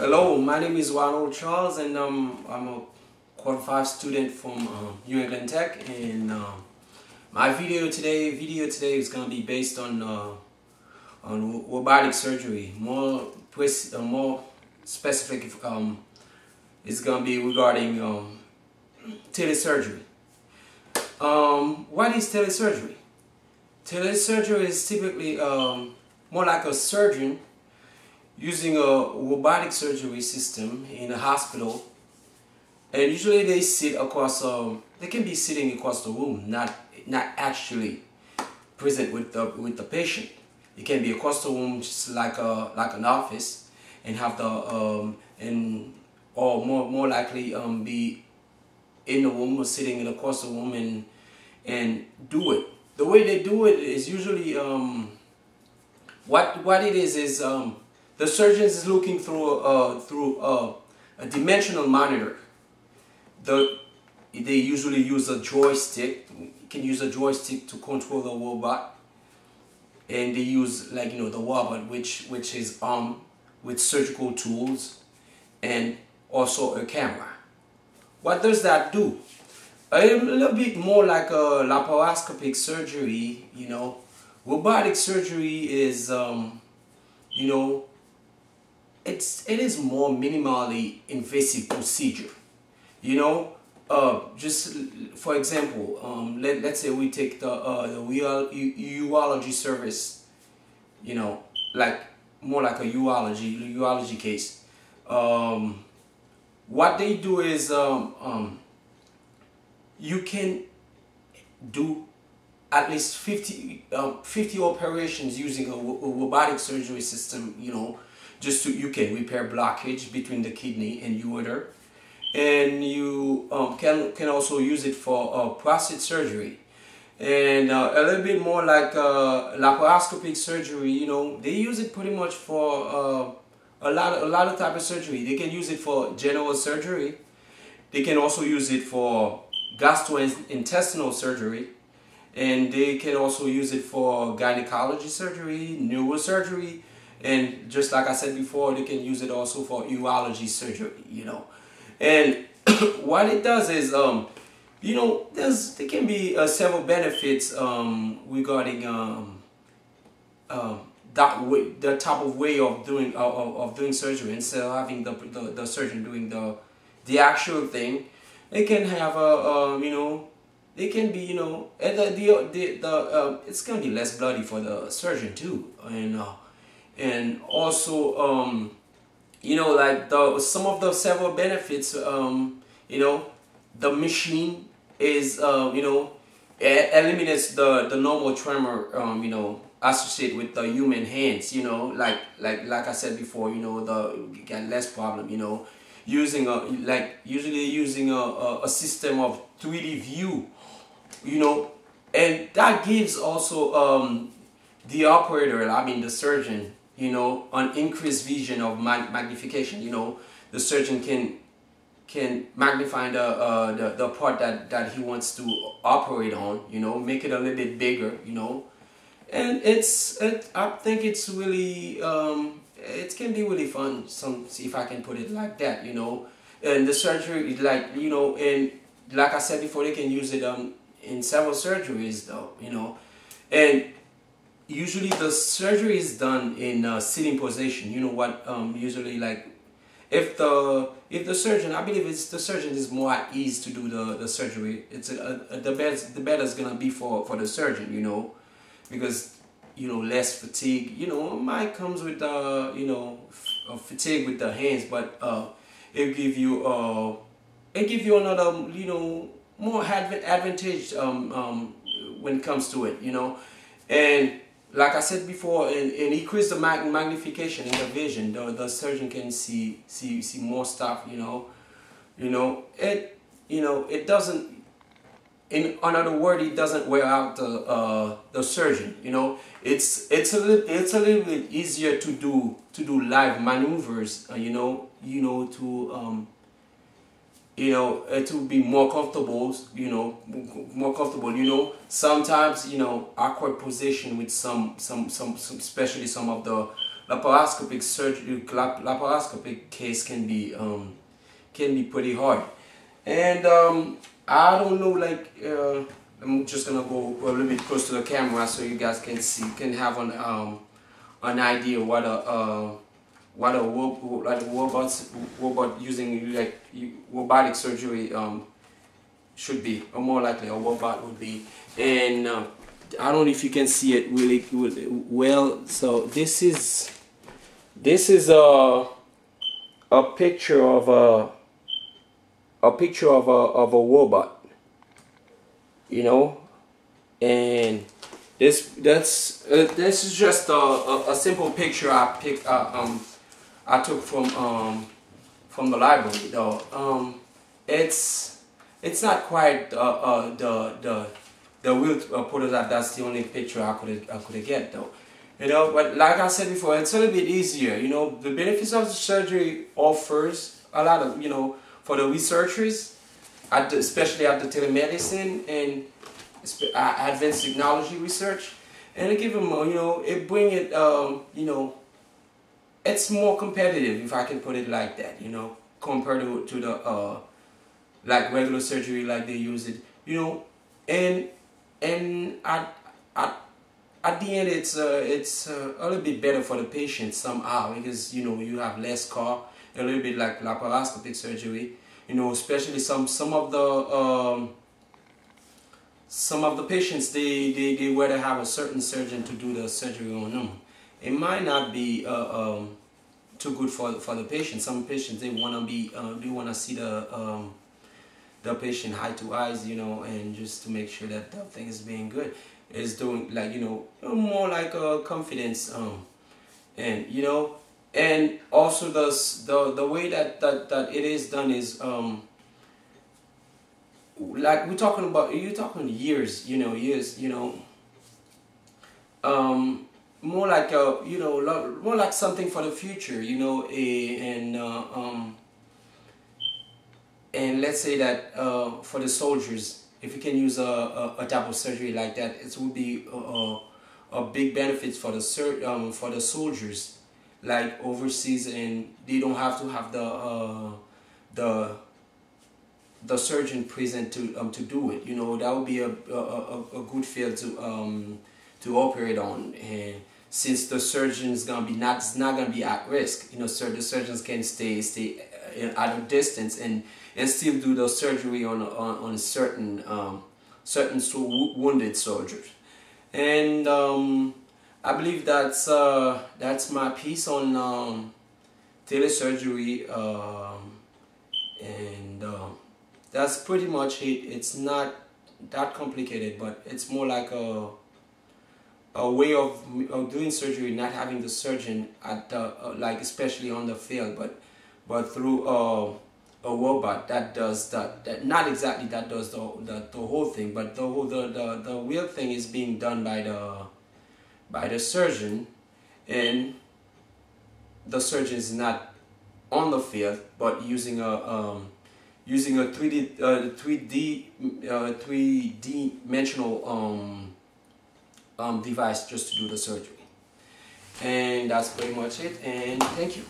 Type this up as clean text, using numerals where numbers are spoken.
Hello, my name is Ronald Charles, and I'm a qualified student from New England Tech. And my video today is going to be based on robotic surgery. More specific, it's going to be regarding telesurgery. What is telesurgery? Telesurgery is typically more like a surgeon using a robotic surgery system in a hospital, and usually they sit across they can be sitting across the room, not actually present with the patient. It can be across the room, just like an office, and have the or more likely be in the room or sitting across the room and do it. The way they do it is usually what it is the surgeon is looking through a dimensional monitor. They usually use a joystick. You can use a joystick to control the robot, and they use, like, the robot which is armed with surgical tools and also a camera. What does that do? A little bit more like a laparoscopic surgery. Robotic surgery is it is more minimally invasive procedure. Just for example, let's say we take the urology service, like more like a urology case. What they do is you can do at least 50 operations using a robotic surgery system. You can repair blockage between the kidney and ureter, and you can also use it for prostate surgery, and a little bit more like laparoscopic surgery. They use it pretty much for a lot of type of surgery. They can use it for general surgery. They can also use it for gastrointestinal surgery, and they can also use it for gynecology surgery, neurosurgery. And just like I said before, they can use it also for urology surgery, And what it does is, there can be several benefits regarding the type of way of doing surgery. Instead of having the surgeon doing the actual thing, they can have they can be, it's gonna be less bloody for the surgeon too, and also like some of the several benefits, the machine is eliminates the normal tremor associated with the human hands. Like I said before, you get less problem, using usually using a system of 3D view, and that gives also the operator, the surgeon, an increased vision of magnification. The surgeon can magnify the part that he wants to operate on, make it a little bit bigger, and I think it's really it can be really fun, if I can put it like that, and the surgery is and like I said before, they can use it in several surgeries though, and usually the surgery is done in a sitting position. Usually, like, if the surgeon, I believe the surgeon is more at ease to do the surgery. It's the better is gonna be for the surgeon, because less fatigue. Might comes with fatigue with the hands, but it give you another more advantage when it comes to it, and like I said before, and increase the magnification in the vision. The surgeon can see more stuff. It doesn't. In another word, it doesn't wear out the surgeon. It's a little bit easier to do live maneuvers. To be more comfortable, sometimes, awkward position with some especially some of the laparoscopic surgery, laparoscopic case can be pretty hard. And I don't know, like I'm just gonna go a little bit close to the camera so you guys can see, can have an idea what a robot using like robotic surgery should be, or more likely a robot would be. And I don't know if you can see it really well. So this is a picture of a robot, you know, and this is just a simple picture I took from the library, though. It's not quite the real prototype. That's the only picture I could get, though. You know, but like I said before, it's a little bit easier. You know, the benefits of the surgery offers a lot of, you know, for the researchers, especially at the telemedicine and advanced technology research, and it give them, you know, it bring it, you know, it's more competitive, if I can put it like that, you know, compared to the like regular surgery, like they use it, you know, and at the end, it's a little bit better for the patient somehow, because, you know, you have less cost, a little bit like laparoscopic surgery, you know, especially some of the patients, they rather have a certain surgeon to do the surgery on them. It might not be too good for the patient. Some patients, they want to see the patient eye to eyes, you know, and just to make sure that the thing is being good, is doing, like, you know, more like a confidence, and, you know, and also the way that it is done is like you're talking years, you know, more like a, you know, more like something for the future, you know, and let's say that for the soldiers, if you can use a type of surgery like that, it would be a big benefit for the soldiers, like overseas, and they don't have to have the surgeon present to do it. You know, that would be a good field to operate on, and since the surgeon's gonna be not gonna be at risk, you know, so the surgeons can stay at a distance and still do the surgery on certain wounded soldiers. And I believe that's my piece on telesurgery, and that's pretty much it. It's not that complicated, but it's more like a way of doing surgery, not having the surgeon at the like, especially on the field, but through a robot that does that not exactly that does the whole thing, but the real thing is being done by the surgeon, and the surgeon is not on the field, but using a 3D-dimensional device just to do the surgery. And that's pretty much it, and thank you.